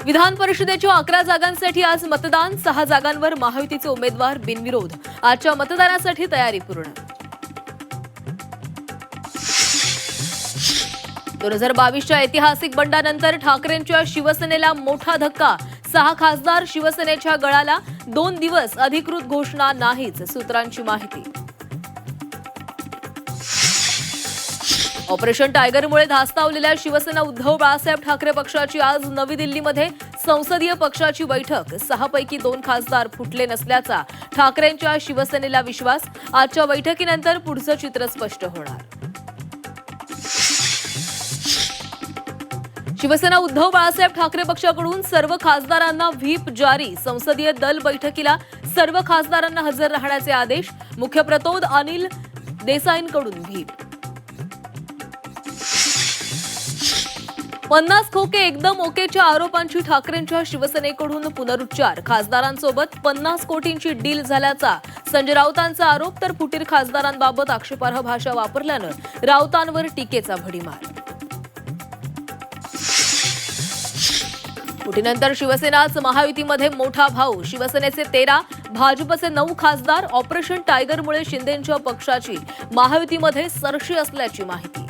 विधान परिषदेच्या 11 जागांसाठी आज मतदान. 6 जागांवर महायुतीचे उमेदवार बिनविरोध. आजच्या मतदानासाठी तयारी पूर्ण. 2022च्या ऐतिहासिक बंडानंतर ठाकरेंच्या शिवसेनेला मोठा धक्का. 6 खासदार शिवसेनेच्या गळाला. 2 दिवस अधिकृत घोषणा नाहीच, सूत्रांची माहिती. ऑपरेशन टायगरमुळे धास्तावलेल्या शिवसेना उद्धव बाळासाहेब ठाकरे पक्षाची आज नवी दिल्लीमध्ये संसदीय पक्षाची बैठक. 6 पैकी 2 खासदार फुटले नसल्याचा ठाकरेंच्या शिवसेनेला विश्वास. आजच्या बैठकीनंतर पुढचं चित्र स्पष्ट होणार. शिवसेना उद्धव बाळासाहेब ठाकरे पक्षाकडून सर्व खासदारांना व्हीप जारी. संसदीय दल बैठकीला सर्व खासदारांना हजर राहण्याचे आदेश. मुख्य प्रतोद अनिल देसाईंकडून व्हीप. 50 खोके एकदम ओकेच्या आरोपांची ठाकरेंच्या शिवसेनेकडून पुनरुच्चार. खासदारांसोबत 50 कोटींची डील झाल्याचा संजय राऊतांचा आरोप. तर फुटीर खासदारांबाबत आक्षेपार्ह भाषा वापरल्यानं राऊतांवर टीकेचा भडीमार. फुटीनंतर शिवसेनाच महायुतीमध्ये मोठा भाऊ. शिवसेनेचे 13, भाजपचे 9 खासदार. ऑपरेशन टायगरमुळे शिंदेंच्या पक्षाची महायुतीमध्ये सरशी असल्याची माहिती.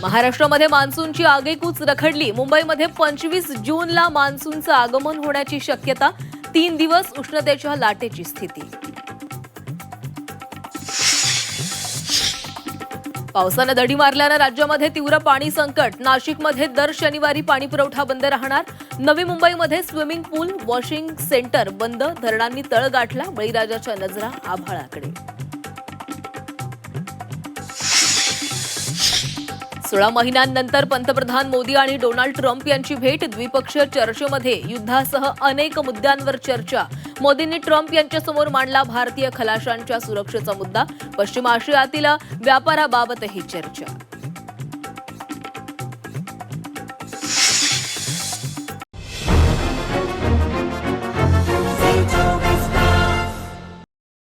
महाराष्ट्रामध्ये मान्सूनची आगेकूच रखडली. मुंबईमध्ये 25 जूनला मान्सूनचं आगमन होण्याची शक्यता. 3 दिवस उष्णतेच्या लाटेची स्थिती. पावसानं दडी मारल्यानं राज्यामध्ये तीव्र पाणी संकट. नाशिकमध्ये दर शनिवारी पाणी पुरवठा बंद राहणार. नवी मुंबईमध्ये स्विमिंग पूल, वॉशिंग सेंटर बंद. धरणांनी तळ गाठला. बळीराजाच्या नजरा आभाळाकडे. 16 महिन्यांनंतर पंतप्रधान मोदी आणि डोनाल्ड ट्रम्प यांची भेट. द्विपक्षीय चर्चेमध्ये युद्धासह अनेक मुद्द्यांवर चर्चा. मोदींनी ट्रम्प यांच्यासमोर मांडला भारतीय खलाशांच्या सुरक्षेचा मुद्दा. पश्चिम आशियातील व्यापाराबाबतही चर्चा.